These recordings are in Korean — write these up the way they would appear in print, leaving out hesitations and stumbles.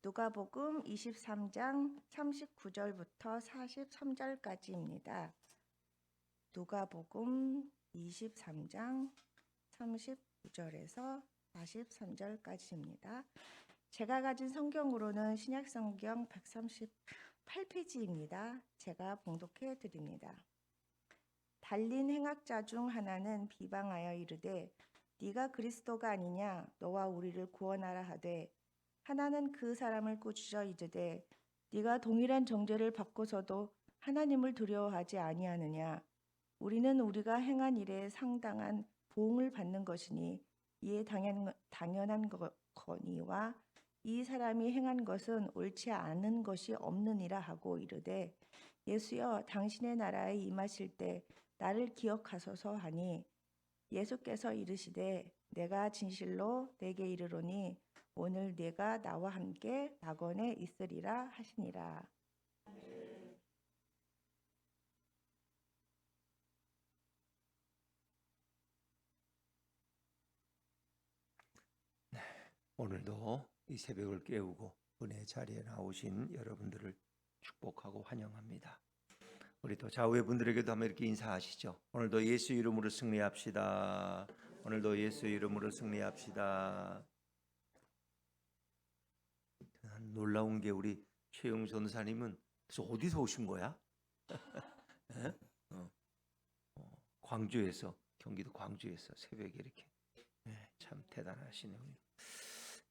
누가복음 23장 39절부터 43절까지입니다. 누가복음 23장 39절에서 43절까지입니다. 제가 가진 성경으로는 신약성경 138페이지입니다. 제가 봉독해 드립니다. 달린 행악자 중 하나는 비방하여 이르되 네가 그리스도가 아니냐 너와 우리를 구원하라 하되 하나는 그 사람을 꾸짖어 이르되 네가 동일한 정죄를 받고서도 하나님을 두려워하지 아니하느냐 우리는 우리가 행한 일에 상당한 보응을 받는 것이니 이에 당연한 거니와 이 사람이 행한 것은 옳지 않은 것이 없느니라 하고 이르되 예수여 당신의 나라에 임하실 때 나를 기억하소서 하니 예수께서 이르시되 내가 진실로 내게 이르노니 오늘 네가 나와 함께 낙원에 있으리라 하시니라. 오늘도 이 새벽을 깨우고 은혜 자리에 나오신 여러분들을 축복하고 환영합니다. 우리 또 좌우의 분들에게도 한번 이렇게 인사하시죠. 오늘도 예수 이름으로 승리합시다. 오늘도 예수 이름으로 승리합시다. 놀라운 게 우리 최영 전사님은 어디서 오신 거야? 광주에서, 경기도 광주에서 새벽에 이렇게 참 대단하시네요.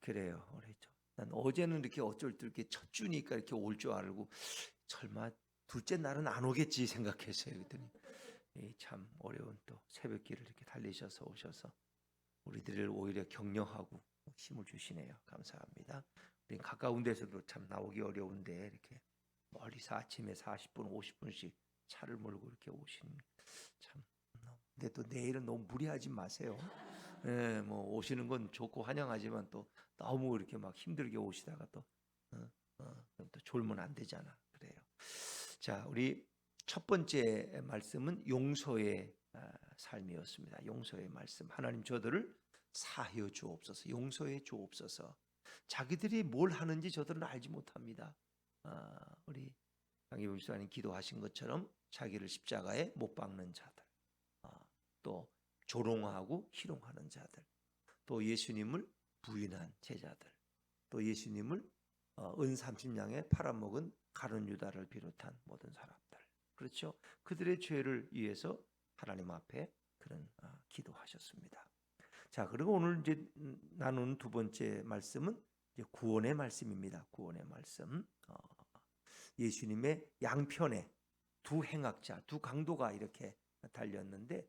그래요. 난 어제는 이렇게 어쩔 때 이렇게 첫 주니까 이렇게 올 줄 알고 설마 둘째 날은 안 오겠지 생각했어요. 그랬더니 참 어려운 또 새벽길을 이렇게 달리셔서 오셔서 우리들을 오히려 격려하고 힘을 주시네요. 감사합니다. 우리 가까운 데서도 참 나오기 어려운데 이렇게 멀리서 아침에 40분, 50분씩 차를 몰고 이렇게 오신 참. 근데 또 내일은 너무 무리하지 마세요. 뭐 오시는 건 좋고 환영하지만 또 너무 이렇게 막 힘들게 오시다가 또 졸면 안 되잖아. 그래요. 자, 우리 첫 번째 말씀은 용서의 삶이었습니다. 용서의 말씀. 하나님 저들을 사하여 주옵소서. 용서해 주옵소서. 자기들이 뭘 하는지 저들은 알지 못합니다. 우리 강희봉 목사님 기도하신 것처럼 자기를 십자가에 못 박는 자들, 또 조롱하고 희롱하는 자들, 또 예수님을 부인한 제자들, 또 예수님을 은 30냥에 팔아먹은 가룟 유다를 비롯한 모든 사람들, 그렇죠? 그들의 죄를 위해서 하나님 앞에 그런 기도하셨습니다. 자, 그리고 오늘 이제 나눈 두 번째 말씀은 이제 구원의 말씀입니다. 구원의 말씀. 예수님의 양편에 두 행악자, 두 강도가 이렇게 달렸는데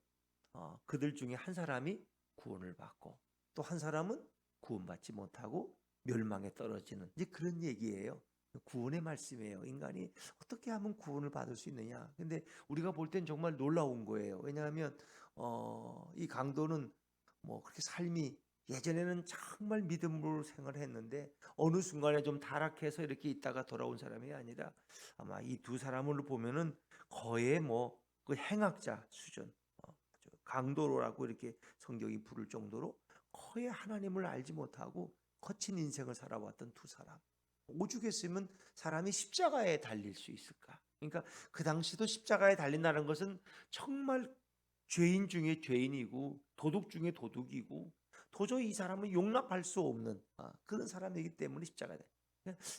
그들 중에 한 사람이 구원을 받고 또 한 사람은 구원받지 못하고 멸망에 떨어지는 이제 그런 얘기예요. 구원의 말씀이에요. 인간이 어떻게 하면 구원을 받을 수 있느냐. 근데 우리가 볼 땐 정말 놀라운 거예요. 왜냐하면 이 강도는 뭐 그렇게 삶이 예전에는 정말 믿음으로 생활했는데 어느 순간에 좀 타락해서 이렇게 있다가 돌아온 사람이 아니라 아마 이 두 사람을 보면은 거의 뭐 그 행악자 수준, 강도라고 이렇게 성경이 부를 정도로 거의 하나님을 알지 못하고 거친 인생을 살아왔던 두 사람. 오죽했으면 사람이 십자가에 달릴 수 있을까? 그러니까 그 당시도 십자가에 달린다는 것은 정말 죄인 중에 죄인이고 도둑 중에 도둑이고 도저히 이 사람은 용납할 수 없는 그런 사람이기 때문에 십자가에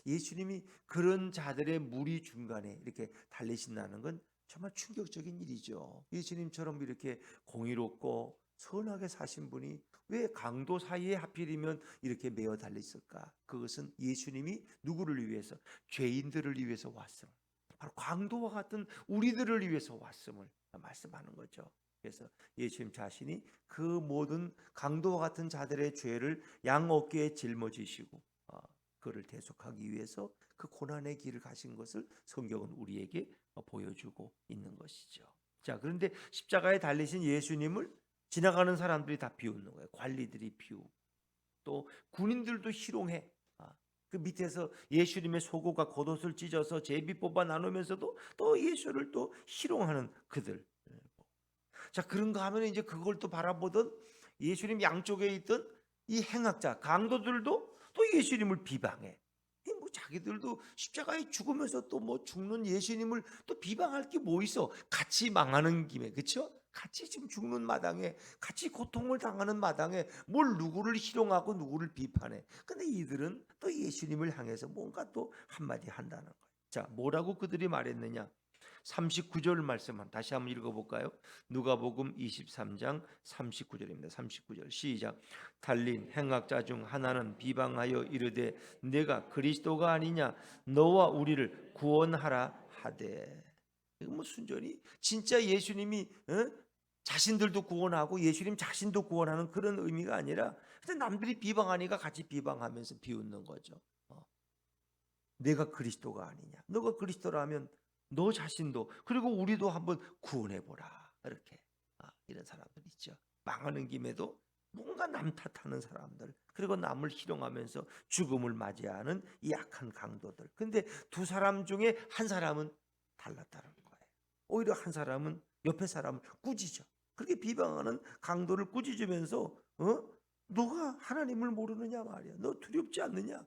예수님이 그런 자들의 무리 중간에 이렇게 달리신다는 건 정말 충격적인 일이죠. 예수님처럼 이렇게 공의롭고 선하게 사신 분이 왜 강도 사이에 하필이면 이렇게 매어 달렸을까? 그것은 예수님이 누구를 위해서? 죄인들을 위해서 왔음을, 바로 강도와 같은 우리들을 위해서 왔음을 말씀하는 거죠. 그래서 예수님 자신이 그 모든 강도와 같은 자들의 죄를 양 어깨에 짊어지시고 그를 대속하기 위해서 그 고난의 길을 가신 것을 성경은 우리에게 보여주고 있는 것이죠. 자, 그런데 십자가에 달리신 예수님을 지나가는 사람들이 다 비웃는 거예요. 관리들이 비웃고 또 군인들도 희롱해. 그 밑에서 예수님의 속옷과 겉옷을 찢어서 제비 뽑아 나누면서도 또 예수를 또 희롱하는 그들. 자, 그런가 하면 이제 그걸 또 바라보던 예수님 양쪽에 있던 이 행악자 강도들도 또 예수님을 비방해. 자기들도 십자가에 죽으면서 또 뭐 죽는 예수님을 또 비방할 게 뭐 있어? 같이 망하는 김에, 그렇죠? 같이 지금 죽는 마당에, 같이 고통을 당하는 마당에 뭘 누구를 희롱하고 누구를 비판해. 근데 이들은 또 예수님을 향해서 뭔가 또 한마디 한다는 거예요. 자, 뭐라고 그들이 말했느냐? 39절 말씀 다시 한번 읽어볼까요? 누가복음 23장 39절입니다. 39절 시작. 달린 행악자 중 하나는 비방하여 이르되 내가 그리스도가 아니냐 너와 우리를 구원하라 하되. 이거 뭐 순전히 진짜 예수님이 자신들도 구원하고 예수님 자신도 구원하는 그런 의미가 아니라 근데 남들이 비방하니까 같이 비방하면서 비웃는 거죠. 내가 그리스도가 아니냐. 너가 그리스도라면 너 자신도 그리고 우리도 한번 구원해보라. 이렇게 이런 사람들 있죠. 망하는 김에도 뭔가 남 탓하는 사람들 그리고 남을 희롱하면서 죽음을 맞이하는 이 약한 강도들. 근데 두 사람 중에 한 사람은 달랐다는 거예요. 오히려 한 사람은 옆에 사람을 꾸짖죠. 그렇게 비방하는 강도를 꾸짖으면서 너가 하나님을 모르느냐 말이야. 너 두렵지 않느냐.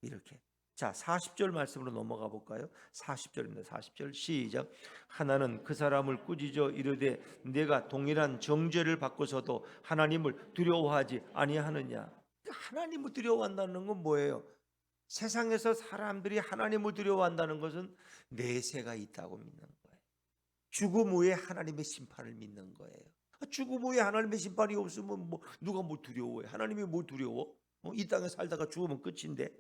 이렇게. 자, 40절 말씀으로 넘어가 볼까요? 40절입니다. 40절 시작. 하나는 그 사람을 꾸짖어 이르되 내가 동일한 정죄를 받고서도 하나님을 두려워하지 아니하느냐. 하나님을 두려워한다는 건 뭐예요? 세상에서 사람들이 하나님을 두려워한다는 것은 내세가 있다고 믿는 거예요. 죽음 후에 하나님의 심판을 믿는 거예요. 죽음 후에 하나님의 심판이 없으면 뭐 누가 뭐 두려워해? 하나님이 뭐 두려워? 이 땅에 살다가 죽으면 끝인데.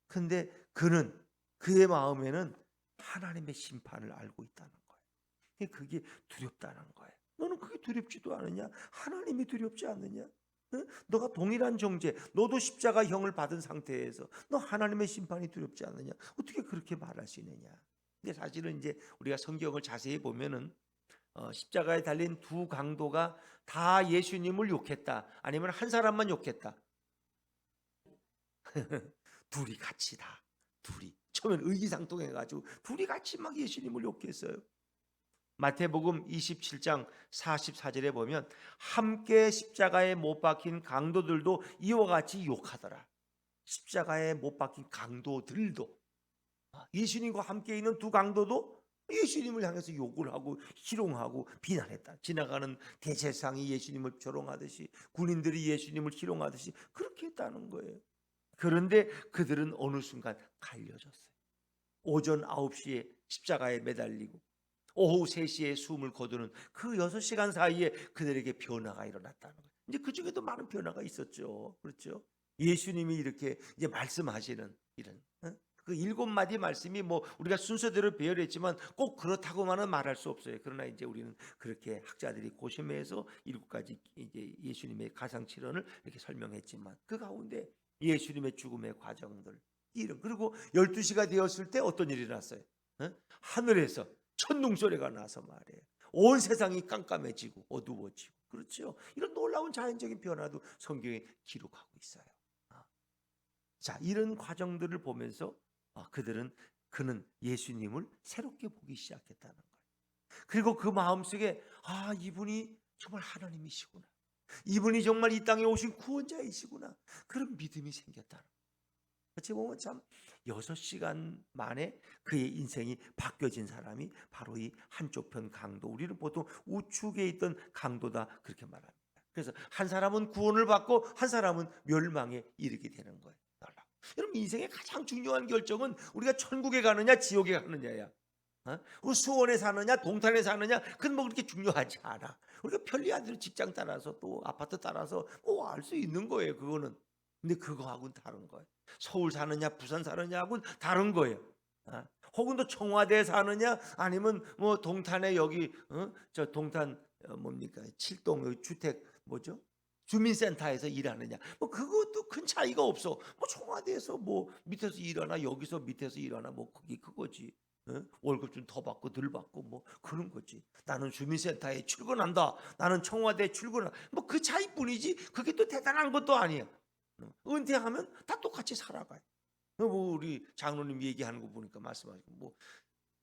근데 그는 그의 마음에는 하나님의 심판을 알고 있다는 거예요. 그게 두렵다는 거예요. 너는 그게 두렵지도 않느냐? 하나님이 두렵지 않느냐? 너가 동일한 정죄, 너도 십자가형을 받은 상태에서 너 하나님의 심판이 두렵지 않느냐? 어떻게 그렇게 말할 수 있느냐? 근데 사실은 이제 우리가 성경을 자세히 보면은 십자가에 달린 두 강도가 다 예수님을 욕했다. 아니면 한 사람만 욕했다. 둘이 같이 다. 둘이. 처음엔 의기상통해가지고 둘이 같이 막 예수님을 욕했어요. 마태복음 27장 44절에 보면 함께 십자가에 못 박힌 강도들도 이와 같이 욕하더라. 십자가에 못 박힌 강도들도 예수님과 함께 있는 두 강도도 예수님을 향해서 욕을 하고 희롱하고 비난했다. 지나가는 대제사장이 예수님을 조롱하듯이 군인들이 예수님을 희롱하듯이 그렇게 했다는 거예요. 그런데 그들은 어느 순간 갈려졌어요. 오전 9시에 십자가에 매달리고 오후 3시에 숨을 거두는 그 6시간 사이에 그들에게 변화가 일어났다는 거예요. 이제 그 중에도 많은 변화가 있었죠. 그렇죠? 예수님이 이렇게 이제 말씀하시는 이런 그 7마디 말씀이 뭐 우리가 순서대로 배열했지만 꼭 그렇다고만은 말할 수 없어요. 그러나 이제 우리는 그렇게 학자들이 고심해서 7가지 이제 예수님의 가상칠언을 이렇게 설명했지만 그 가운데 예수님의 죽음의 과정들 이런 그리고 12시가 되었을 때 어떤 일이 났어요? 하늘에서 천둥소리가 나서 말이에요. 온 세상이 깜깜해지고 어두워지고 그렇죠. 이런 놀라운 자연적인 변화도 성경에 기록하고 있어요. 자, 이런 과정들을 보면서 그는 예수님을 새롭게 보기 시작했다는 거예요. 그리고 그 마음속에 이분이 정말 하나님이시구나. 이분이 정말 이 땅에 오신 구원자이시구나. 그런 믿음이 생겼다는 거예요. 어찌 보면 참 6시간 만에 그의 인생이 바뀌어진 사람이 바로 이 한쪽 편 강도. 우리는 보통 우측에 있던 강도다 그렇게 말합니다. 그래서 한 사람은 구원을 받고 한 사람은 멸망에 이르게 되는 거예요. 여러분 인생의 가장 중요한 결정은 우리가 천국에 가느냐 지옥에 가느냐야. 수원에 사느냐 동탄에 사느냐 그건 뭐 그렇게 중요하지 않아. 우리가 편리한 대로 직장 따라서 또 아파트 따라서 뭐 알 수 있는 거예요. 그거는. 근데 그거하고는 다른 거예요. 서울 사느냐 부산 사느냐하고는 다른 거예요. 혹은 또 청와대에 사느냐 아니면 뭐 동탄에 여기 저 동탄 뭡니까 7동 주택 뭐죠? 주민센터에서 일하느냐 뭐 그것도 큰 차이가 없어. 뭐 청와대에서 뭐 밑에서 일하나 여기서 밑에서 일하나 뭐 그게 그거지. 월급 좀 더 받고 덜 받고 뭐 그런 거지. 나는 주민센터에 출근한다. 나는 청와대에 출근한다. 뭐 그 차이뿐이지. 그게 또 대단한 것도 아니야. 은퇴하면 다 똑같이 살아가요. 뭐 우리 장로님 얘기하는 거 보니까 말씀하시고 뭐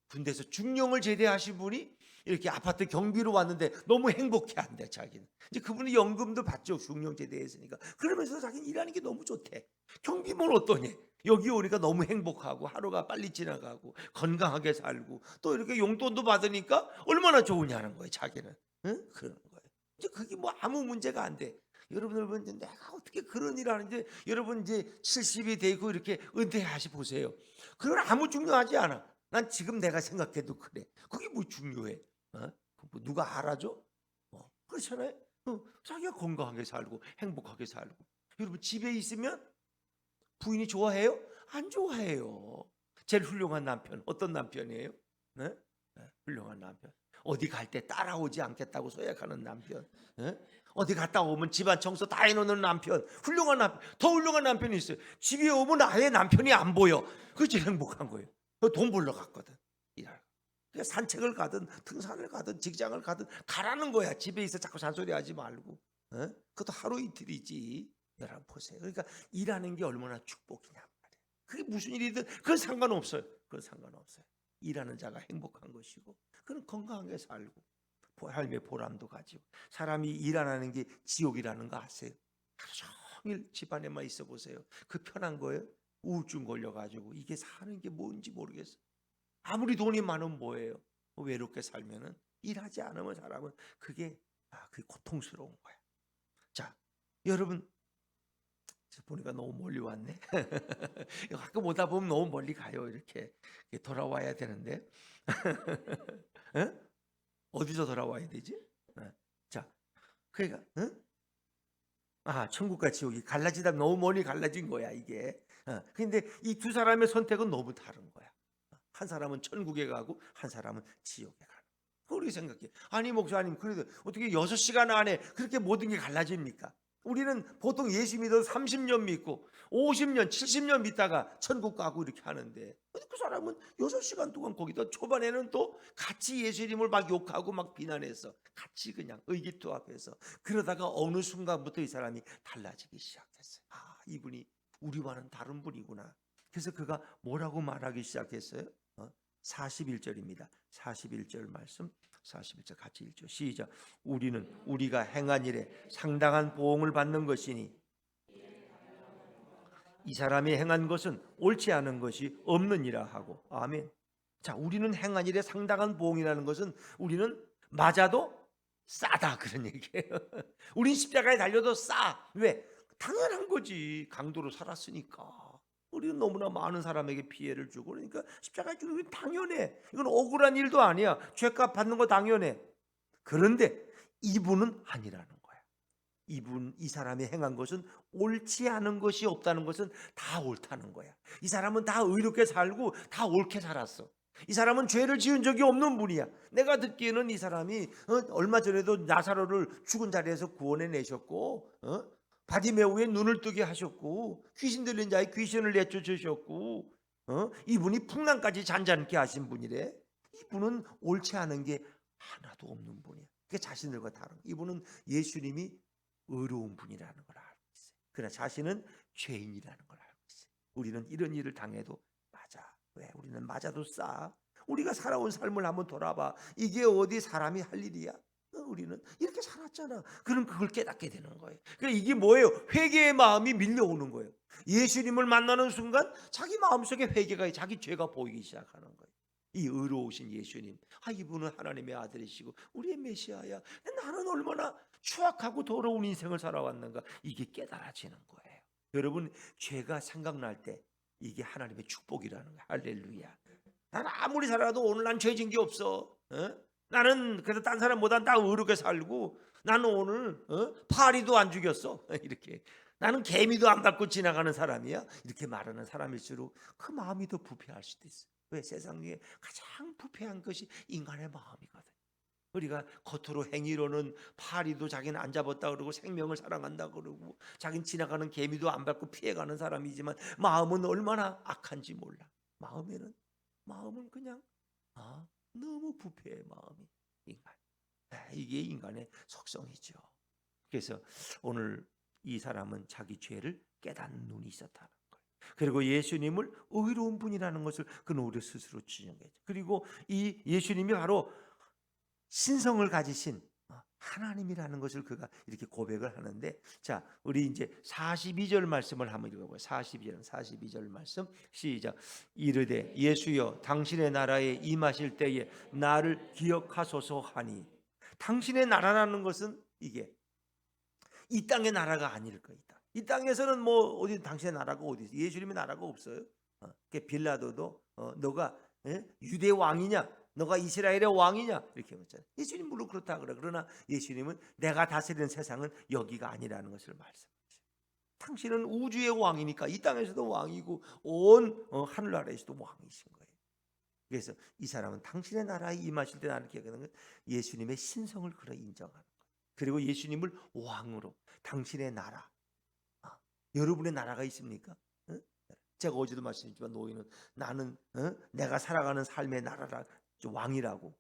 군대에서 중령을 제대하신 분이 이렇게 아파트 경비로 왔는데 너무 행복해한대 자기는. 이제 그분이 연금도 받죠. 중령 제대했으니까. 그러면서 자기는 일하는 게 너무 좋대. 경비면 어떠니? 여기 오니까 너무 행복하고 하루가 빨리 지나가고 건강하게 살고 또 이렇게 용돈도 받으니까 얼마나 좋으냐는 거예요. 자기는. 응? 그러는 거예요. 이제 그게 뭐 아무 문제가 안 돼. 여러분 이제 내가 어떻게 그런 일을 하는지 여러분 이제 70이 되고 이렇게 은퇴하시 보세요. 그건 아무 중요하지 않아. 난 지금 내가 생각해도 그래. 그게 뭐 중요해? 어? 뭐 누가 알아줘? 그렇잖아요. 자기가 건강하게 살고 행복하게 살고. 여러분 집에 있으면 부인이 좋아해요? 안 좋아해요. 제일 훌륭한 남편 어떤 남편이에요? 네? 네, 훌륭한 남편. 어디 갈 때 따라오지 않겠다고 소약하는 남편. 네? 어디 갔다 오면 집안 청소 다 해놓는 남편. 훌륭한 남편. 더 훌륭한 남편이 있어요. 집에 오면 아예 남편이 안 보여. 그게 제일 행복한 거예요. 돈 벌러 갔거든. 일하러. 그러니까 산책을 가든 등산을 가든 직장을 가든 가라는 거야. 집에 있어 자꾸 잔소리하지 말고. 그것도 하루 이틀이지. 여러분 보세요. 그러니까 일하는 게 얼마나 축복이냐 말이에요. 그게 무슨 일이든 그건 상관없어요. 그건 상관없어요. 일하는 자가 행복한 것이고 그는 건강하게 살고 삶의 보람도 가지고. 사람이 일 안 하는 게 지옥이라는 거 아세요? 하루 종일 집안에만 있어 보세요. 그 편한 거예요? 우울증 걸려가지고 이게 사는 게 뭔지 모르겠어요. 아무리 돈이 많으면 뭐예요? 외롭게 살면은 일하지 않으면 사람은 그게 고통스러운 거야. 자, 여러분 보니까 너무 멀리 왔네. 가끔 오다 보면 너무 멀리 가요. 이렇게 돌아와야 되는데 어디서 돌아와야 되지? 자, 그러니까 천국과 지옥이 갈라지다 너무 멀리 갈라진 거야 이게. 근데 이 두 사람의 선택은 너무 다른 거야. 한 사람은 천국에 가고 한 사람은 지옥에 가는. 그렇게 생각해. 아니 목사님 그래도 어떻게 6시간 안에 그렇게 모든 게 갈라집니까? 우리는 보통 예수 믿어서 30년 믿고 50년 70년 믿다가 천국 가고 이렇게 하는데 그 사람은 6시간 동안 거기다 초반에는 또 같이 예수님을 막 욕하고 막 비난해서 같이 그냥 의기투합해서 그러다가 어느 순간부터 이 사람이 달라지기 시작했어요. 이분이 우리와는 다른 분이구나. 그래서 그가 뭐라고 말하기 시작했어요? 41절입니다. 41절 말씀 41절 같이 읽죠. 시작. 우리가 행한 일에 상당한 보응을 받는 것이니 이 사람이 행한 것은 옳지 않은 것이 없느니라 하고. 아멘. 자, 우리는 행한 일에 상당한 보응이라는 것은 우리는 맞아도 싸다 그런 얘기예요. 우린 십자가에 달려도 싸. 왜? 당연한 거지. 강도로 살았으니까. 우리는 너무나 많은 사람에게 피해를 주고 그러니까 십자가에 주는 게 당연해. 이건 억울한 일도 아니야. 죄값 받는 거 당연해. 그런데 이분은 아니라는 거야. 이 사람이 행한 것은 옳지 않은 것이 없다는 것은 다 옳다는 거야. 이 사람은 다 의롭게 살고 다 옳게 살았어. 이 사람은 죄를 지은 적이 없는 분이야. 내가 듣기에는 이 사람이 얼마 전에도 나사로를 죽은 자리에서 구원해 내셨고 바디메오의 눈을 뜨게 하셨고 귀신 들린 자의 귀신을 내쫓으셨고 이분이 풍랑까지 잔잔케 하신 분이래. 이분은 옳지 않은 게 하나도 없는 분이야. 그게 자신들과 다른. 이분은 예수님이 의로운 분이라는 걸 알고 있어요. 그러나 자신은 죄인이라는 걸 알고 있어요. 우리는 이런 일을 당해도 맞아. 왜? 우리는 맞아도 싸. 우리가 살아온 삶을 한번 돌아봐. 이게 어디 사람이 할 일이야? 우리는 이렇게 살았잖아. 그럼 그걸 깨닫게 되는 거예요. 그러니까 이게 뭐예요? 회개의 마음이 밀려오는 거예요. 예수님을 만나는 순간 자기 마음속에 회개가 자기 죄가 보이기 시작하는 거예요. 이 의로우신 예수님, 이분은 하나님의 아들이시고 우리의 메시아야. 나는 얼마나 추악하고 더러운 인생을 살아왔는가. 이게 깨달아지는 거예요. 여러분 죄가 생각날 때 이게 하나님의 축복이라는 거예요. 할렐루야. 나는 아무리 살아도 오늘 난 죄진 게 없어. 나는 그래도 딴 사람보다 다 의롭게 살고 나는 오늘 파리도 안 죽였어. 이렇게 나는 개미도 안 밟고 지나가는 사람이야. 이렇게 말하는 사람일수록 그 마음이 더 부패할 수도 있어. 왜? 세상 중에 가장 부패한 것이 인간의 마음이거든. 우리가 겉으로 행위로는 파리도 자기는 안 잡았다 그러고 생명을 사랑한다 그러고 자기는 지나가는 개미도 안 밟고 피해가는 사람이지만 마음은 얼마나 악한지 몰라. 마음은 그냥 너무 부패해. 마음이 인간. 이게 인간의 속성이죠. 그래서 오늘 이 사람은 자기 죄를 깨닫는 눈이 있었다는 거예요. 그리고 예수님을 의로운 분이라는 것을 그는 우리 스스로 지정했죠. 그리고 이 예수님이 바로 신성을 가지신 하나님이라는 것을 그가 이렇게 고백을 하는데, 자, 우리 이제 42절 말씀을 한번 읽어봐요. 42절 말씀 시작. 이르되 예수여 당신의 나라에 임하실 때에 나를 기억하소서 하니. 당신의 나라라는 것은 이게 이 땅의 나라가 아닐 거이다. 이 땅에서는 뭐 어디 당신의 나라가 어디 있어? 예수님의 나라가 없어요. 빌라도도 너가 유대 왕이냐? 너가 이스라엘의 왕이냐? 이렇게 묻잖아요. 예수님 물론 그렇다 그래. 그러나 예수님은 내가 다스리는 세상은 여기가 아니라는 것을 말씀하세요. 당신은 우주의 왕이니까 이 땅에서도 왕이고 온 하늘나라에서도 왕이신 거예요. 그래서 이 사람은 당신의 나라에 임하실 때 나를 기억하는 건 예수님의 신성을 그러 인정하는 거예요. 그리고 예수님을 왕으로 당신의 나라, 여러분의 나라가 있습니까? 제가 어제도 말씀드렸지만 노인은 나는 내가 살아가는 삶의 나라라 왕이라고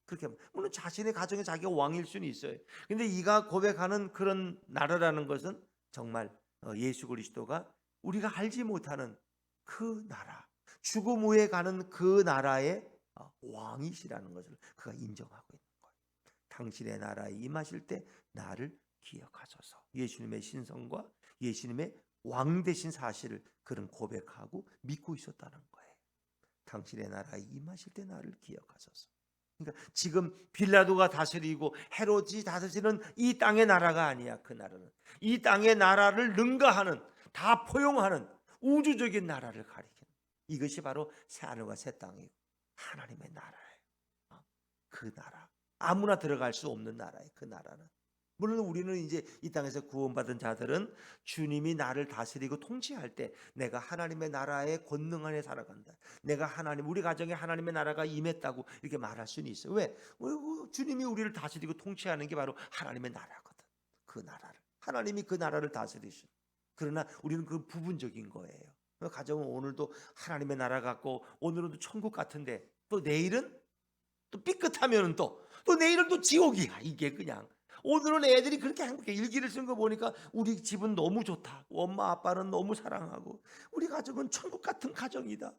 그렇게 하면, 물론 자신의 가정에 자기가 왕일 수는 있어요. 근데 이가 고백하는 그런 나라라는 것은 정말 예수 그리스도가 우리가 알지 못하는 그 나라, 죽음 후에 가는 그 나라의 왕이시라는 것을 그가 인정하고 있는 거예요. 당신의 나라에 임하실 때 나를 기억하소서. 예수님의 신성과 예수님의 왕 되신 사실을 그는 고백하고 믿고 있었다는 거예요. 당신의 나라에 임하실 때 나를 기억하소서. 그러니까 지금 빌라도가 다스리고 헤롯이 다스리는 이 땅의 나라가 아니야. 그 나라는 이 땅의 나라를 능가하는, 다 포용하는 우주적인 나라를 가리키는, 이것이 바로 새하늘과 새 땅이고 하나님의 나라예요. 그 나라, 아무나 들어갈 수 없는 나라예요. 그 나라는. 물론 우리는 이제 이 땅에서 구원받은 자들은 주님이 나를 다스리고 통치할 때 내가 하나님의 나라의 권능 안에 살아간다. 내가 하나님, 우리 가정에 하나님의 나라가 임했다고 이렇게 말할 수는 있어요. 왜? 주님이 우리를 다스리고 통치하는 게 바로 하나님의 나라거든. 그 나라를, 하나님이 그 나라를 다스리시는. 그러나 우리는 그 부분적인 거예요. 가정은 오늘도 하나님의 나라 같고 오늘은 또 천국 같은데 또 내일은 또 삐끗하면 또 내일은 또 지옥이야. 이게 그냥 오늘은 애들이 그렇게 행복해. 일기를 쓴 거 보니까 우리 집은 너무 좋다. 엄마 아빠는 너무 사랑하고 우리 가정은 천국 같은 가정이다.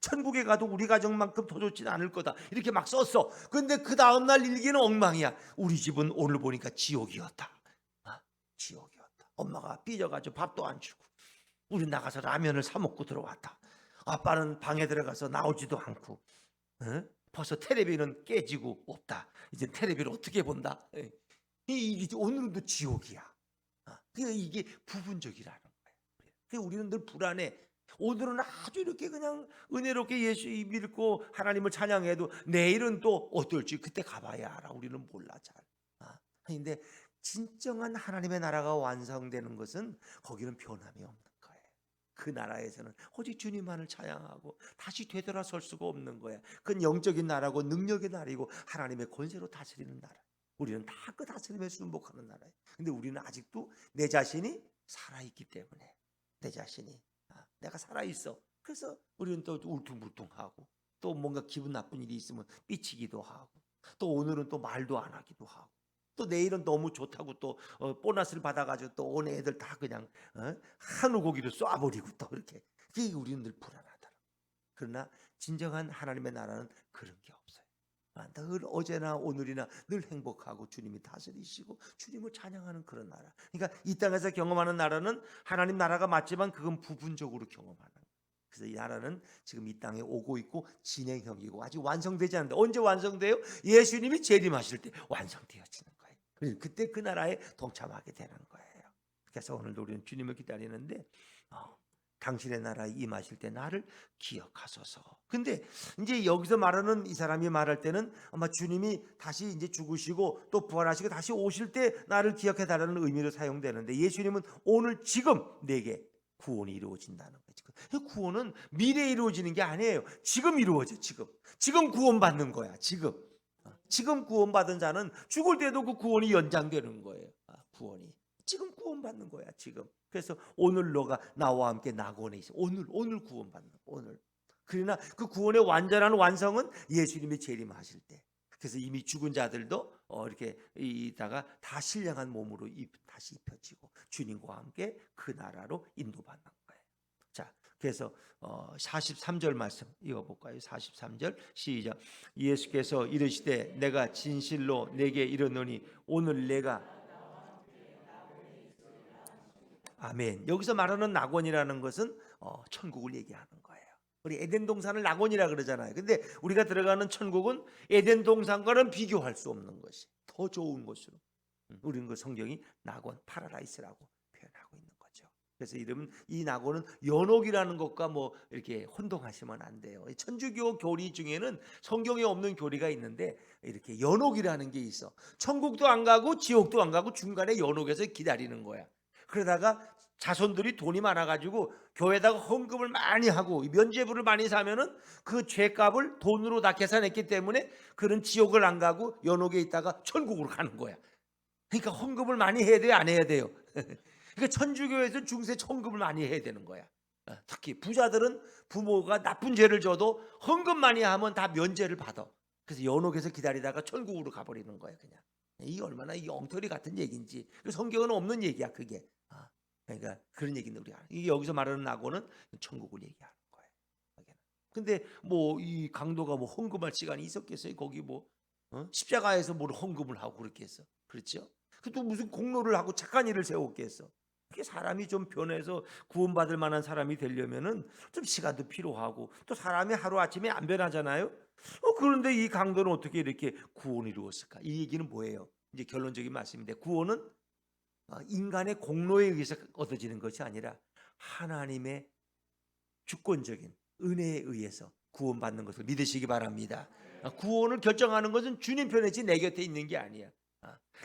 천국에 가도 우리 가정만큼 더 좋지는 않을 거다. 이렇게 막 썼어. 근데 그 다음날 일기는 엉망이야. 우리 집은 오늘 보니까 지옥이었다. 지옥이었다. 엄마가 삐져가지고 밥도 안 주고 우리 나가서 라면을 사 먹고 들어왔다. 아빠는 방에 들어가서 나오지도 않고 벌써 텔레비는 깨지고 없다. 이제 텔레비를 어떻게 본다. 이게 오늘은 또 지옥이야. 이게 부분적이라는 거예요. 우리는 늘 불안해. 오늘은 아주 이렇게 그냥 은혜롭게 예수 믿고 하나님을 찬양해도 내일은 또 어떨지 그때 가봐야 알아. 우리는 몰라 잘. 그런데 진정한 하나님의 나라가 완성되는 것은 거기는 변함이 없는 거예요. 그 나라에서는 오직 주님만을 찬양하고 다시 되돌아설 수가 없는 거야. 그건 영적인 나라고 능력의 나라이고 하나님의 권세로 다스리는 나라. 우리는 다 그 다스림에 순복하는 나라예요. 근데 우리는 아직도 내 자신이 살아있기 때문에, 내 자신이 내가 살아있어. 그래서 우리는 또 울퉁불퉁하고 또 뭔가 기분 나쁜 일이 있으면 삐치기도 하고 또 오늘은 또 말도 안 하기도 하고 또 내일은 너무 좋다고 또 보너스를 받아가지고 또 온 애들 다 그냥 한우고기를 쏴버리고 또 이렇게. 그게 우리는 늘 불안하다. 그러나 진정한 하나님의 나라는 그런 게 없어요. 늘 어제나 오늘이나 늘 행복하고 주님이 다스리시고 주님을 찬양하는 그런 나라. 그러니까 이 땅에서 경험하는 나라는 하나님 나라가 맞지만 그건 부분적으로 경험하는. 그래서 이 나라는 지금 이 땅에 오고 있고 진행형이고 아직 완성되지 않는데, 언제 완성돼요? 예수님이 재림하실 때 완성되어지는 거예요. 그래서 그때 그 나라에 동참하게 되는 거예요. 그래서 오늘도 우리는 주님을 기다리는데 당신의 나라에 임하실 때 나를 기억하소서. 근데 이제 여기서 말하는 이 사람이 말할 때는 아마 주님이 다시 이제 죽으시고 또 부활하시고 다시 오실 때 나를 기억해 달라는 의미로 사용되는데, 예수님은 오늘 지금 내게 구원이 이루어진다는 거죠. 구원은 미래에 이루어지는 게 아니에요. 지금 이루어져. 지금 구원받는 거야. 지금 구원받은 자는 죽을 때도 그 구원이 연장되는 거예요. 구원이 지금 구원받는 거야. 지금. 그래서 오늘 너가 나와 함께 낙원에 있어. 오늘 구원받는 오늘. 그러나 그 구원의 완전한 완성은 예수님이 재림하실 때. 그래서 이미 죽은 자들도 이렇게 이다가 다 신령한 몸으로 다시 입혀지고 주님과 함께 그 나라로 인도받는 거예요. 자, 그래서 43절 말씀 읽어볼까요? 43절 시작. 예수께서 이르시되 내가 진실로 내게 이르노니 오늘 내가 아멘. 여기서 말하는 낙원이라는 것은 천국을 얘기하는 거예요. 우리 에덴 동산을 낙원이라 그러잖아요. 근데 우리가 들어가는 천국은 에덴 동산과는 비교할 수 없는 것이 더 좋은 곳으로 우리는 그 성경이 낙원, 파라다이스라고 표현하고 있는 거죠. 그래서 이 낙원은 연옥이라는 것과 뭐 이렇게 혼동하시면 안 돼요. 천주교 교리 중에는 성경에 없는 교리가 있는데 이렇게 연옥이라는 게 있어. 천국도 안 가고 지옥도 안 가고 중간에 연옥에서 기다리는 거야. 그러다가 자손들이 돈이 많아가지고 교회에다가 헌금을 많이 하고 면죄부를 많이 사면은 그 죄값을 돈으로 다 계산했기 때문에 그는 지옥을 안 가고 연옥에 있다가 천국으로 가는 거야. 그러니까 헌금을 많이 해야 돼요, 안 해야 돼요? 그러니까 천주교에서 중세 헌금을 많이 해야 되는 거야. 특히 부자들은 부모가 나쁜 죄를 져도 헌금 많이 하면 다 면죄를 받아. 그래서 연옥에서 기다리다가 천국으로 가버리는 거야, 그냥. 이 얼마나 이 엉터리 같은 얘기인지. 성경은 없는 얘기야, 그게. 그러니까 그런 얘기인데 우리가 이게 여기서 말하는 낙원은 천국을 얘기하는 거예요. 근데 뭐 이 강도가 뭐 헌금할 시간이 있었겠어요? 거기 뭐 십자가에서 뭘 헌금을 하고 그랬겠어? 그렇죠? 또 무슨 공로를 하고 착한 일을 세웠겠어? 그게 사람이 좀 변해서 구원받을 만한 사람이 되려면은 좀 시간도 필요하고 또 사람이 하루 아침에 안 변하잖아요. 그런데 이 강도는 어떻게 이렇게 구원을 이루었을까? 이 얘기는 뭐예요? 이제 결론적인 말씀인데 구원은 인간의 공로에 의해서 얻어지는 것이 아니라 하나님의 주권적인 은혜에 의해서 구원받는 것을 믿으시기 바랍니다. 구원을 결정하는 것은 주님 편이지 내 곁에 있는 게 아니야.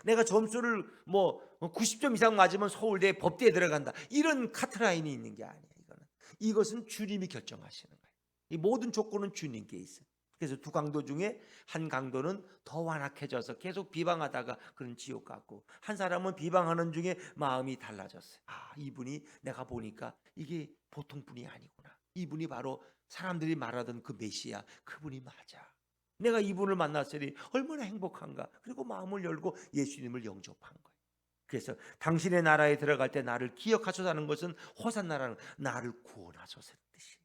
내가 점수를 뭐 90점 이상 맞으면 서울대 법대에 들어간다. 이런 카트라인이 있는 게 아니야. 이것은 주님이 결정하시는 거예요. 이 모든 조건은 주님께 있어요. 그래서 두 강도 중에 한 강도는 더 완악해져서 계속 비방하다가 그런 지옥 같고 한 사람은 비방하는 중에 마음이 달라졌어요. 이분이 내가 보니까 이게 보통 분이 아니구나. 이분이 바로 사람들이 말하던 그 메시아, 그분이 맞아. 내가 이분을 만났으니 얼마나 행복한가. 그리고 마음을 열고 예수님을 영접한 거예요. 그래서 당신의 나라에 들어갈 때 나를 기억하소서라는 것은 호산나라는 나를 구원하소서라는 뜻이에요.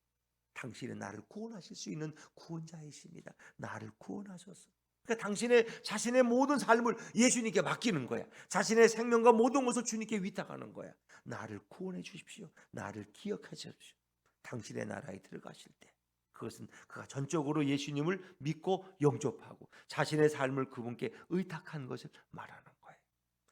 당신은 나를 구원하실 수 있는 구원자이십니다. 나를 구원하소서. 그러니까 당신의 자신의 모든 삶을 예수님께 맡기는 거야. 자신의 생명과 모든 것을 주님께 위탁하는 거야. 나를 구원해 주십시오. 나를 기억해 주십시오. 당신의 나라에 들어가실 때 그것은 그가 전적으로 예수님을 믿고 영접하고 자신의 삶을 그분께 의탁한 것을 말하는 거예요.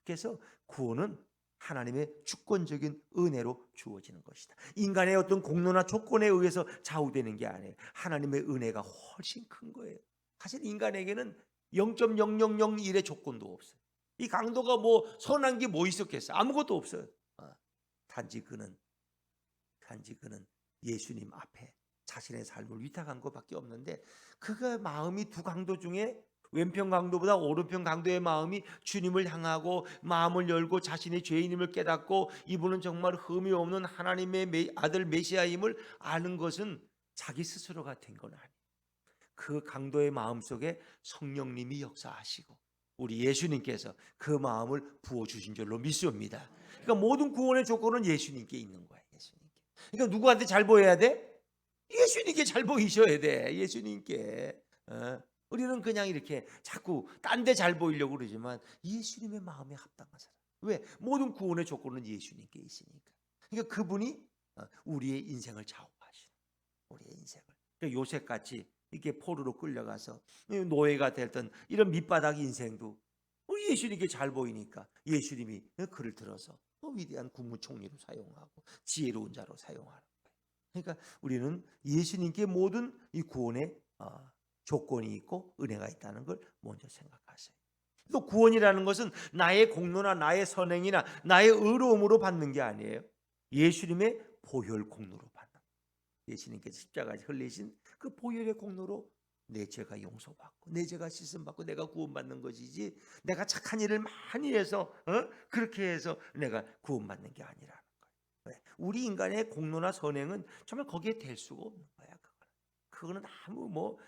그래서 구원은 하나님의 주권적인 은혜로 주어지는 것이다. 인간의 어떤 공로나 조건에 의해서 좌우되는 게 아니에요. 하나님의 은혜가 훨씬 큰 거예요. 사실 인간에게는 0.0001의 조건도 없어요. 이 강도가 뭐 선한 게 뭐 있었겠어요? 아무것도 없어요. 단지 그는 예수님 앞에 자신의 삶을 위탁한 것밖에 없는데 그가 마음이 두 강도 중에 왼편 강도보다 오른편 강도의 마음이 주님을 향하고 마음을 열고 자신의 죄인임을 깨닫고 이분은 정말 흠이 없는 하나님의 아들 메시아임을 아는 것은 자기 스스로가 된 건 아니에요. 그 강도의 마음속에 성령님이 역사하시고 우리 예수님께서 그 마음을 부어주신 줄로 믿습니다. 그러니까 모든 구원의 조건은 예수님께 있는 거예요. 예수님께. 그러니까 누구한테 잘 보여야 돼? 예수님께 잘 보이셔야 돼. 예수님께. 우리는 그냥 이렇게 자꾸 딴 데 잘 보이려고 그러지만 예수님의 마음에 합당한 사람. 왜? 모든 구원의 조건은 예수님께 있으니까. 그러니까 그분이 우리의 인생을 좌우하시는 우리의 인생을. 그러니까 요셉같이 이렇게 포로로 끌려가서 노예가 됐던 이런 밑바닥 인생도 예수님께 잘 보이니까 예수님이 그를 들어서 위대한 국무총리로 사용하고 지혜로운 자로 사용하는 거예요. 그러니까 우리는 예수님께 모든 이 구원의 조건이 있고 은혜가 있다는 걸 먼저 생각하세요. 또 구원이라는 것은 나의 공로나 나의 선행이나 나의 의로움으로 받는 게 아니에요. 예수님의 보혈 공로로 받는 거예요. 예수님께서 십자가에 흘리신 그 보혈의 공로로 내 죄가 용서받고 내 죄가 씻음받고 내가 구원받는 것이지 내가 착한 일을 많이 해서 그렇게 해서 내가 구원받는 게 아니라는 거예요. 우리 인간의 공로나 선행은 정말 거기에 될 수가 없는 거야. 그거는 아무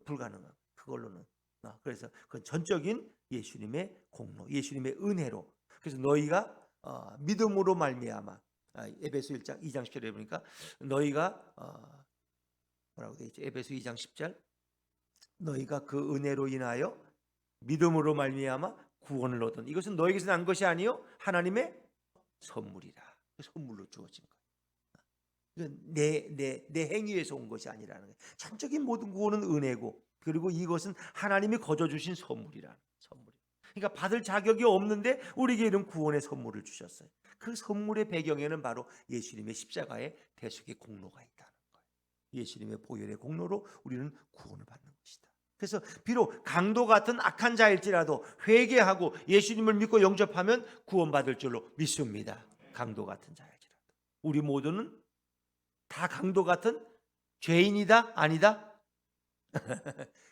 불가능한 그걸로는. 그래서 그건 전적인 예수님의 공로, 예수님의 은혜로. 그래서 너희가 믿음으로 말미암아 에베소 1장 2장 10절에 보니까 너희가 뭐라고 되어 있죠? 에베소 2장 10절 너희가 그 은혜로 인하여 믿음으로 말미암아 구원을 얻은 이것은 너희에게서 난 것이 아니요 하나님의 선물이라. 선물로 주어진 거예요. 내 행위에서 온 것이 아니라는 거예요. 전적인 모든 구원은 은혜고 그리고 이것은 하나님이 거저 주신 선물이라는 선물. 그러니까 받을 자격이 없는데 우리에게 이런 구원의 선물을 주셨어요. 그 선물의 배경에는 바로 예수님의 십자가의 대속의 공로가 있다는 거예요. 예수님의 보혈의 공로로 우리는 구원을 받는 것이다. 그래서 비록 강도 같은 악한 자일지라도 회개하고 예수님을 믿고 영접하면 구원받을 줄로 믿습니다. 강도 같은 자일지라도. 우리 모두는 다 강도 같은 죄인이다? 아니다?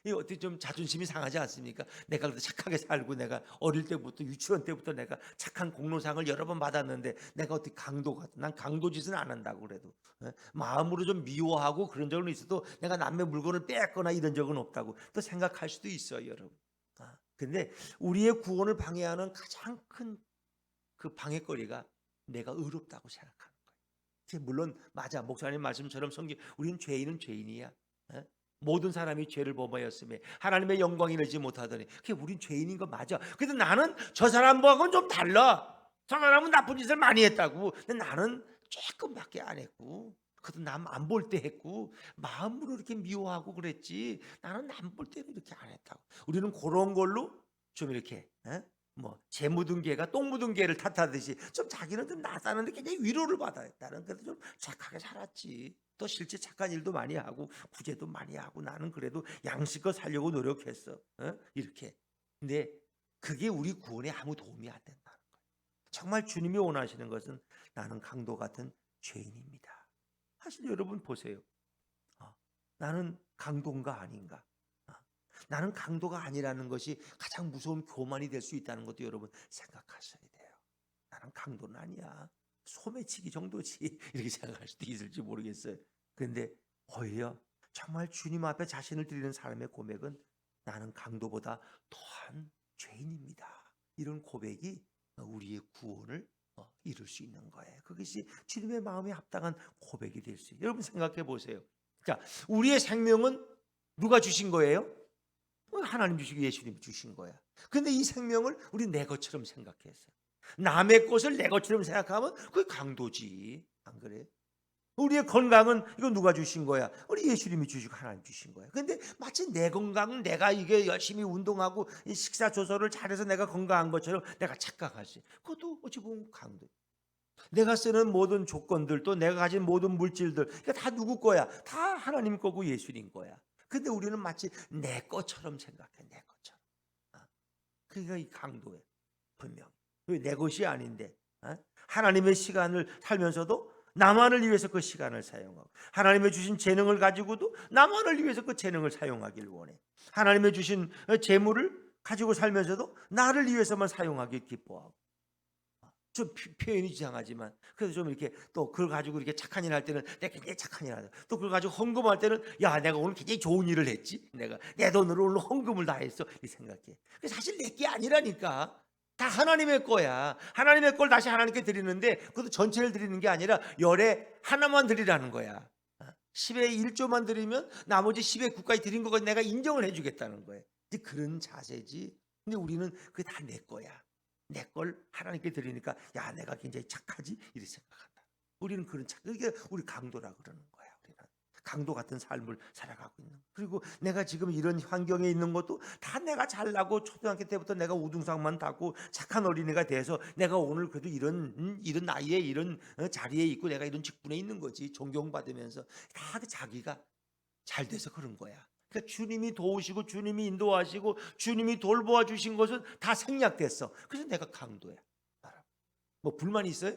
이 어떻게 좀 자존심이 상하지 않습니까? 내가 그래도 착하게 살고 내가 어릴 때부터 유치원 때부터 내가 착한 공로상을 여러 번 받았는데 내가 어떻게 강도가 난 강도 짓은 안 한다고 그래도 마음으로 좀 미워하고 그런 적은 있어도 내가 남의 물건을 뺏거나 이런 적은 없다고 또 생각할 수도 있어요, 여러분. 근데 우리의 구원을 방해하는 가장 큰 그 방해거리가 내가 의롭다고 생각하는 거예요. 물론 맞아, 목사님 말씀처럼 성경 우리는 죄인은 죄인이야. 모든 사람이 죄를 범하였음에 하나님의 영광이 되지 못하더니 그게 우린 죄인인 거 맞아. 근데 나는 저 사람하고는 좀 달라. 저 사람은 나쁜 짓을 많이 했다고. 근데 나는 조금밖에 안 했고 그것도 남 안 볼 때 했고 마음으로 이렇게 미워하고 그랬지 나는 남 볼 때는 이렇게 안 했다고. 우리는 그런 걸로 좀 이렇게 재 묻은 개가 똥 묻은 개를 탓하듯이 좀 자기는 좀 낫다는데 굉장히 위로를 받아야 나는 그래도 좀 착하게 살았지. 또 실제 착한 일도 많이 하고 구제도 많이 하고 나는 그래도 양식껏 살려고 노력했어. 이렇게. 근데 그게 우리 구원에 아무 도움이 안 된다는 거예요. 정말 주님이 원하시는 것은 나는 강도 같은 죄인입니다. 사실 여러분 보세요. 나는 강도인가 아닌가? 나는 강도가 아니라는 것이 가장 무서운 교만이 될 수 있다는 것도 여러분 생각하셔야 돼요. 나는 강도는 아니야. 소매치기 정도지 이렇게 생각할 수도 있을지 모르겠어요. 그런데 오히려 정말 주님 앞에 자신을 드리는 사람의 고백은 나는 강도보다 더한 죄인입니다. 이런 고백이 우리의 구원을 이룰 수 있는 거예요. 그것이 주님의 마음에 합당한 고백이 될 수 있어요. 여러분 생각해 보세요. 자, 우리의 생명은 누가 주신 거예요? 하나님 주시고 예수님이 주신 거야. 근데 이 생명을 우리 내 것처럼 생각했어요. 남의 것을 내 것처럼 생각하면 그게 강도지. 안 그래? 우리의 건강은 이거 누가 주신 거야? 우리 예수님이 주시고 하나님 주신 거야. 근데 마치 내 건강은 내가 이게 열심히 운동하고 식사 조절을 잘해서 내가 건강한 것처럼 내가 착각할 수 있어요. 그것도 어찌 보면 강도. 내가 쓰는 모든 조건들 또 내가 가진 모든 물질들 이거 다 누구 거야? 다 하나님 거고 예수님 거야. 근데 우리는 마치 내 것처럼 생각해. 내 것처럼. 그러니까 이 강도예요. 분명히. 왜 내 것이 아닌데 하나님의 시간을 살면서도 나만을 위해서 그 시간을 사용하고 하나님의 주신 재능을 가지고도 나만을 위해서 그 재능을 사용하길 원해. 하나님의 주신 재물을 가지고 살면서도 나를 위해서만 사용하길 기뻐하고. 좀 표현이 이상하지만 그래서 좀 이렇게 또 그걸 가지고 이렇게 착한 일 할 때는 내가 굉장히 착한 일 하다. 또 그걸 가지고 헌금할 때는 야 내가 오늘 굉장히 좋은 일을 했지. 내가 내 돈으로 오늘 헌금을 다 했어. 이 생각해. 사실 내 게 아니라니까. 다 하나님의 거야. 하나님의 걸 다시 하나님께 드리는데 그것도 전체를 드리는 게 아니라 열에 하나만 드리라는 거야. 10의 1조만 드리면 나머지 10의 9까지 드린 거가 내가 인정을 해주겠다는 거예요. 이제 그런 자세지. 근데 우리는 그게 다 내 거야. 내 걸 하나님께 드리니까 야 내가 굉장히 착하지 이렇게 생각한다. 우리는 그런 이게 우리 강도라 그러는 거야. 우리는 강도 같은 삶을 살아가고 있는 거야. 그리고 내가 지금 이런 환경에 있는 것도 다 내가 잘나고 초등학교 때부터 내가 우등상만 타고 착한 어린이가 돼서 내가 오늘 그래도 이런 나이에 이런 자리에 있고 내가 이런 직분에 있는 거지. 존경받으면서 다 자기가 잘 돼서 그런 거야. 그러니까 주님이 도우시고 주님이 인도하시고 주님이 돌보아 주신 것은 다 생략됐어. 그래서 내가 강도야. 뭐 불만이 있어요?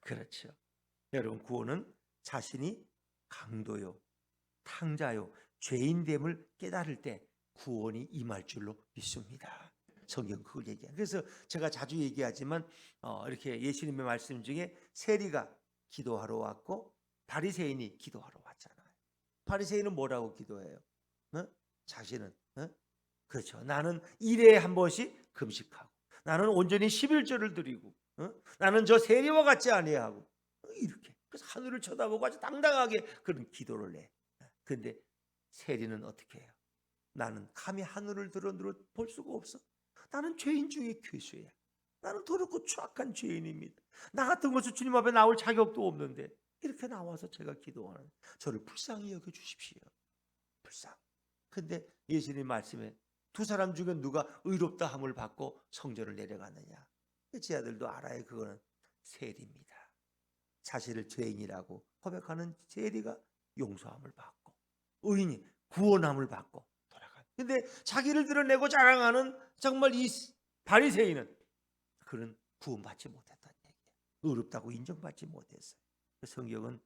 그렇죠. 여러분 구원은 자신이 강도요, 탕자요, 죄인됨을 깨달을 때 구원이 임할 줄로 믿습니다. 성경 그걸 얘기해요. 그래서 제가 자주 얘기하지만 이렇게 예수님의 말씀 중에 세리가 기도하러 왔고 바리새인이 기도하러 왔잖아요. 바리새인은 뭐라고 기도해요? 자신은 그렇죠. 나는 일에 한 번씩 금식하고 나는 온전히 11조를 드리고 나는 저 세리와 같지 아니하고 이렇게 그래서 하늘을 쳐다보고 아주 당당하게 그런 기도를 해. 근데 세리는 어떻게 해요? 나는 감히 하늘을 들어 볼 수가 없어. 나는 죄인 중에 괴수야. 나는 더럽고 추악한 죄인입니다. 나 같은 것은 주님 앞에 나올 자격도 없는데 이렇게 나와서 제가 기도하는 저를 불쌍히 여겨 주십시오. 불쌍. 근데 예수님 말씀에 두 사람 중에 누가 의롭다 함을 받고 성전을 내려가느냐? 제 아들도 알아요. 그거는 세리입니다. 자신을 죄인이라고 고백하는 세리가 용서함을 받고 의인이 구원함을 받고 돌아가. 근데 자기를 드러내고 자랑하는 정말 이 바리새인은 그는 구원받지 못했다는 얘기예요. 의롭다고 인정받지 못했어요. 성경은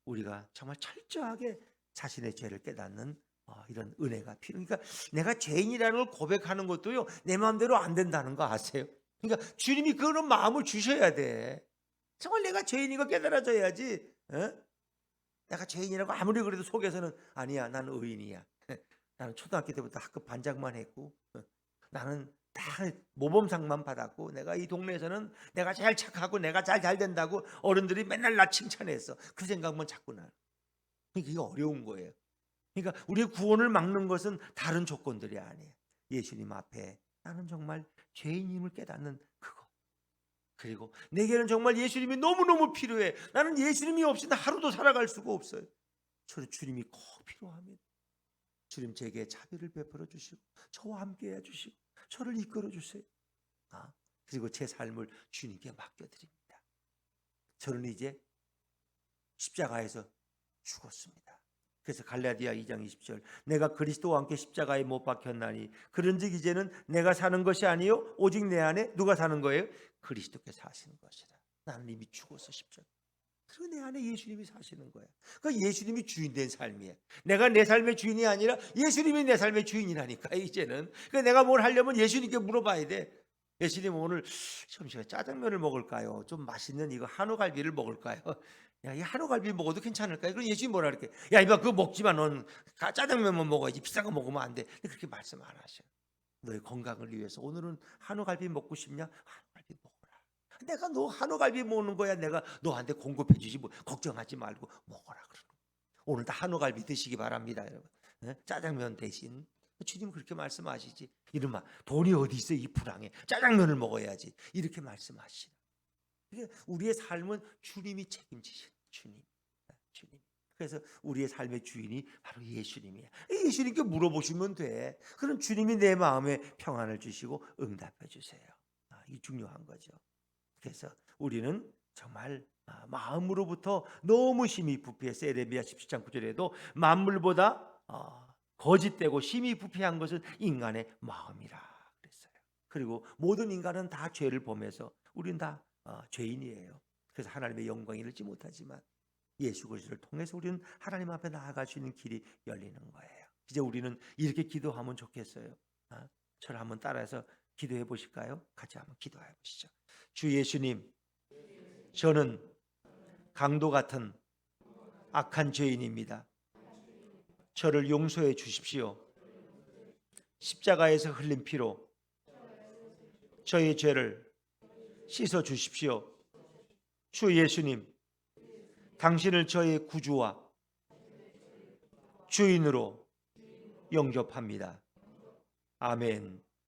우리가 정말 철저하게 자신의 죄를 깨닫는 이런 은혜가 필요. 그러니까 내가 죄인이라는 걸 고백하는 것도요 내 마음대로 안 된다는 거 아세요? 그러니까 주님이 그런 마음을 주셔야 돼. 정말 내가 죄인인 거 깨달아져야지. 내가 죄인이라고 아무리 그래도 속에서는 아니야, 나는 의인이야. 나는 초등학교 때부터 학급 반장만 했고 나는 다 모범상만 받았고 내가 이 동네에서는 내가 제일 착하고 내가 잘 된다고 어른들이 맨날 나 칭찬했어. 그 생각만 자꾸 나. 이게 어려운 거예요. 그러니까 우리의 구원을 막는 것은 다른 조건들이 아니에요. 예수님 앞에 나는 정말 죄인임을 깨닫는 그거. 그리고 내게는 정말 예수님이 너무너무 필요해. 나는 예수님이 없이는 하루도 살아갈 수가 없어요. 저는 주님이 꼭 필요합니다. 주님 제게 자비를 베풀어 주시고 저와 함께 해주시고 저를 이끌어 주세요. 그리고 제 삶을 주님께 맡겨드립니다. 저는 이제 십자가에서 죽었습니다. 그래서 갈라디아 2장 20절 내가 그리스도와 함께 십자가에 못 박혔나니 그런즉 이제는 내가 사는 것이 아니요 오직 내 안에 누가 사는 거예요? 그리스도께서 사시는 것이라. 나는 이미 죽어서 십자가. 그리고 내 안에 예수님이 사시는 거야. 그러니까 예수님이 주인된 삶이야. 내가 내 삶의 주인이 아니라 예수님이 내 삶의 주인이라니까 이제는. 그러니까 내가 뭘 하려면 예수님께 물어봐야 돼. 예수님 오늘 점심에 짜장면을 먹을까요? 좀 맛있는 이거 한우갈비를 먹을까요? 야, 이 한우갈비 먹어도 괜찮을까요? 그럼 예수님 뭐라 그럴게? 야, 이봐 그거 먹지 마. 넌 짜장면만 먹어야지. 비싼 거 먹으면 안 돼. 그렇게 말씀 안 하셔. 너의 건강을 위해서 오늘은 한우갈비 먹고 싶냐? 한우갈비 먹어라. 내가 너 한우갈비 먹는 거야. 내가 너한테 공급해 주지 뭐 걱정하지 말고 먹어라. 그러는 거야. 오늘 다 한우갈비 드시기 바랍니다, 여러분. 짜장면 대신 주님 그렇게 말씀하시지. 이른바 돈이 어디 있어 이 불황에 짜장면을 먹어야지 이렇게 말씀하시는. 우리의 삶은 주님이 책임지시는 주님. 그래서 우리의 삶의 주인이 바로 예수님이야. 예수님께 물어보시면 돼. 그럼 주님이 내 마음에 평안을 주시고 응답해 주세요. 이게 중요한 거죠. 그래서 우리는 정말 마음으로부터 너무 힘이 부패해서 에레미야 17장 9절에도 만물보다 거짓되고 힘이 부패한 것은 인간의 마음이라 그랬어요. 그리고 모든 인간은 다 죄를 범해서 우리는 다 죄인이에요. 그래서 하나님의 영광을 잃지 못하지만 예수 그리스도를 통해서 우리는 하나님 앞에 나아갈 수 있는 길이 열리는 거예요. 이제 우리는 이렇게 기도하면 좋겠어요. 저를 한번 따라해서 기도해 보실까요? 같이 한번 기도해 보시죠. 주 예수님, 저는 강도 같은 악한 죄인입니다. 저를 용서해 주십시오. 십자가에서 흘린 피로 저의 죄를 씻어 주십시오. 주 예수님, 당신을 저의 구주와 주인으로 영접합니다. 아멘.